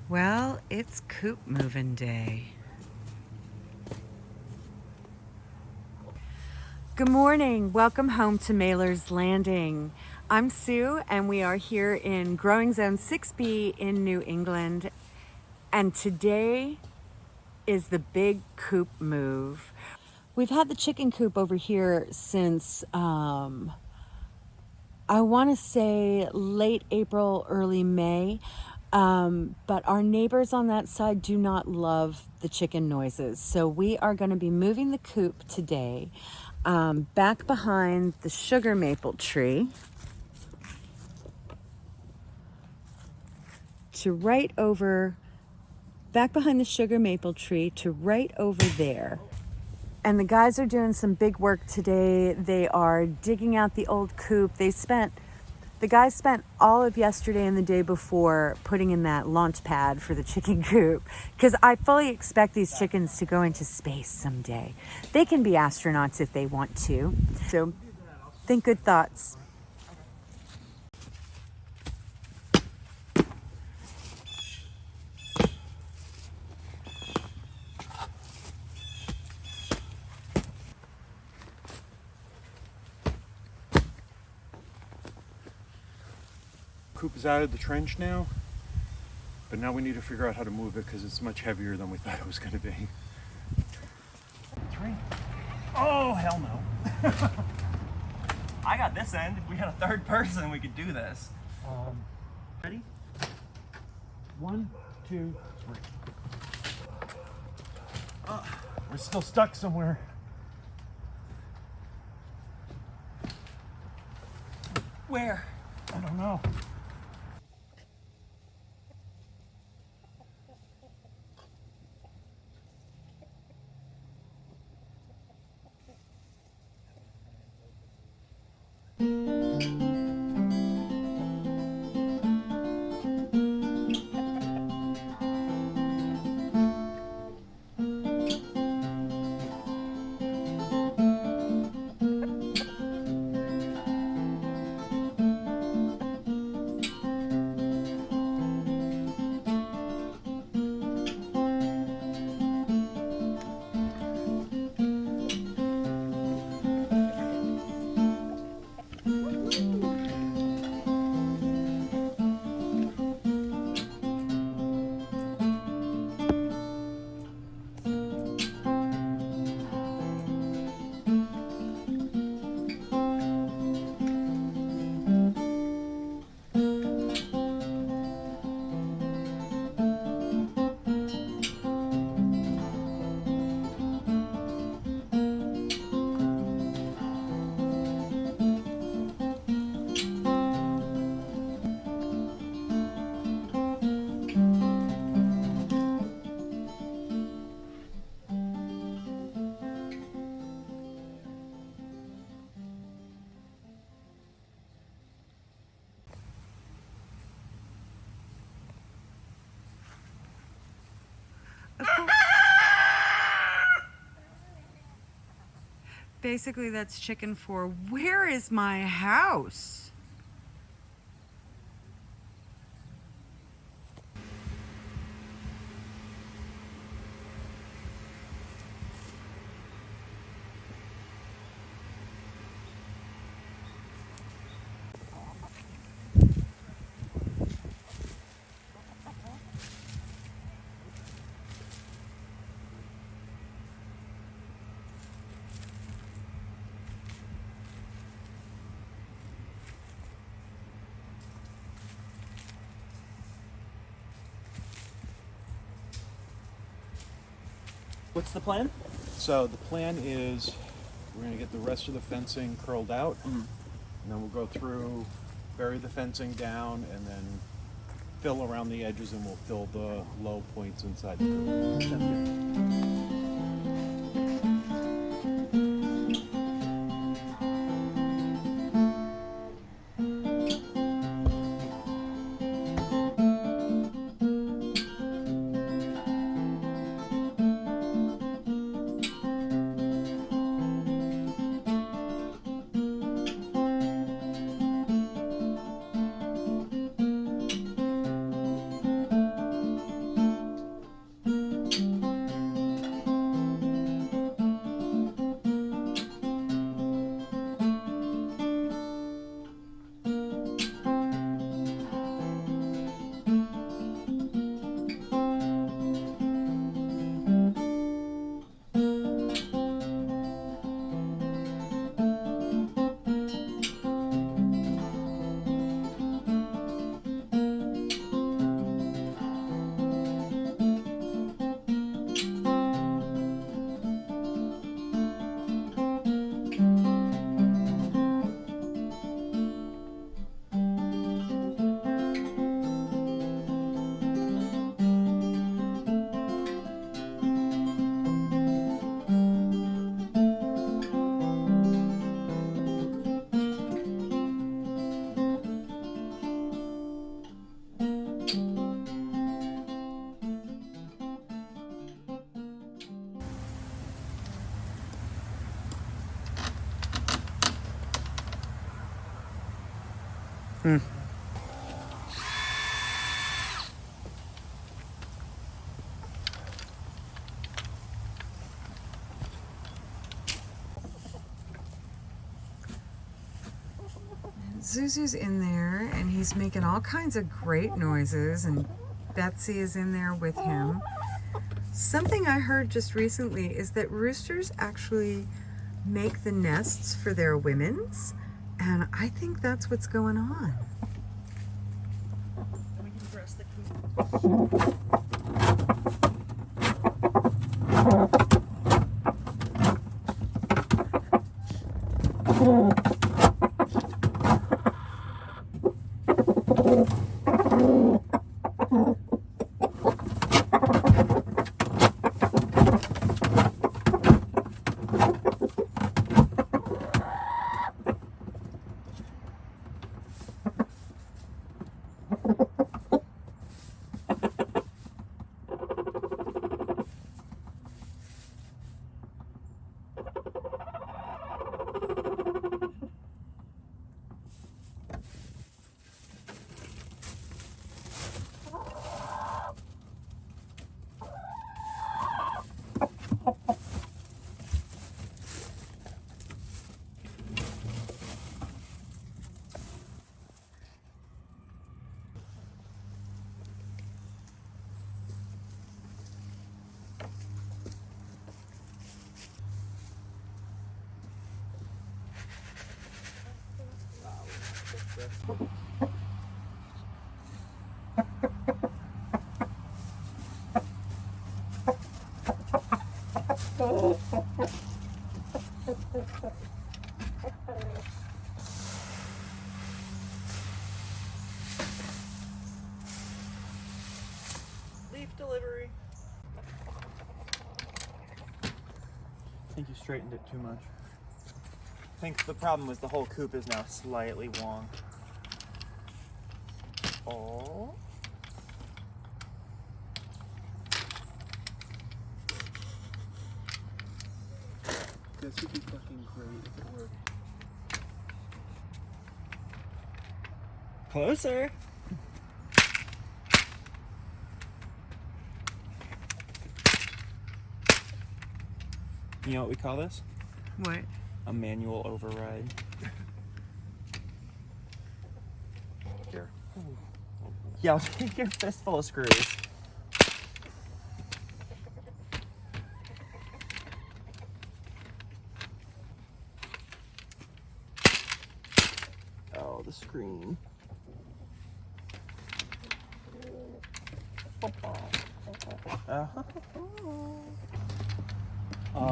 Well, it's Coop moving day. Good morning. Welcome home to Mailer's Landing. I'm Sue, and we are here in Growing Zone 6B in New England. And today is the big Coop move. We've had the chicken coop over here since I want to say late April, early May. But our neighbors on that side do not love the chicken noises. So we are going to be moving the coop today back behind the sugar maple tree to right over, back behind the sugar maple tree to right over there. And the guys are doing some big work today. They are digging out the old coop. The guys spent all of yesterday and the day before putting in that launch pad for the chicken coop, because I fully expect these chickens to go into space someday. They can be astronauts if they want to. So think good thoughts. Coop is out of the trench now, but now we need to figure out how to move it because it's much heavier than we thought it was going to be. It's raining. Oh, hell no. I got this end. If we had a third person, we could do this. Ready? 1, 2, 3. We're still stuck somewhere. Where? I don't know. Basically, that's chicken for where is my house? What's the plan? So the plan is we're going to get the rest of the fencing curled out, and then we'll go through, bury the fencing down, and then fill around the edges, and we'll fill the low points inside the coop. Sounds good. Zuzu's in there and he's making all kinds of great noises, and Betsy is in there with him. Something I heard just recently is that roosters actually make the nests for their women's, and I think that's what's going on. And we can dress the coop. Leaf delivery. I think you straightened it too much. I think the problem was the whole coop is now slightly wrong. Oh. This would be fucking great if it worked. Closer. You know what we call this? What? A manual override. Here. Yeah, I'll take your fistful of screws. Oh, the screen.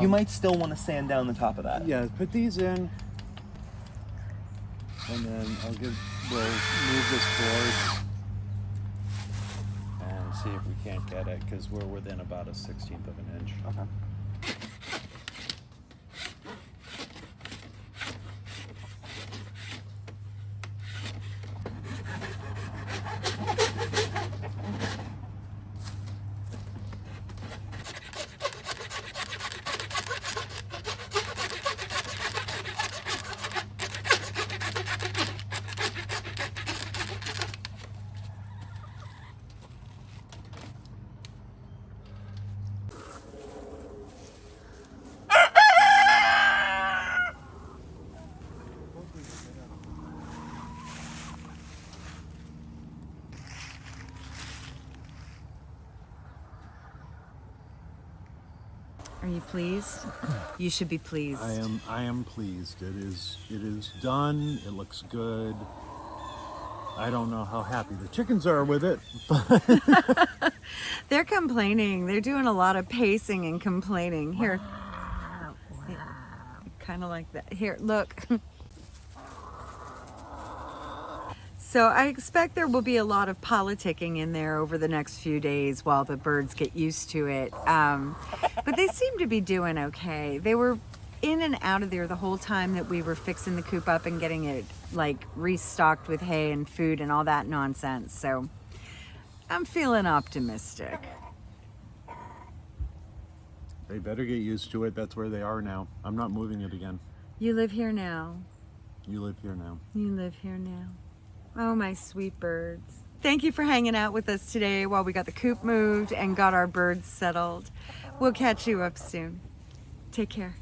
You might still want to sand down the top of that. Yeah, put these in, and then we'll move this board and see if we can't get it, because we're within about a 1/16 of an inch. Okay. Are you pleased? You should be pleased. I am pleased. It is done. It looks good. I don't know how happy the chickens are with it, but They're complaining. They're doing a lot of pacing and complaining. Here. Kind of like that. Here, look. So I expect there will be a lot of politicking in there over the next few days while the birds get used to it. But they seem to be doing okay. They were in and out of there the whole time that we were fixing the coop up and getting it like restocked with hay and food and all that nonsense. So I'm feeling optimistic. they better get used to it. That's where they are now. I'm not moving it again. You live here now. You live here now. You live here now. Oh, my sweet birds. Thank you for hanging out with us today while we got the coop moved and got our birds settled. We'll catch you up soon. Take care.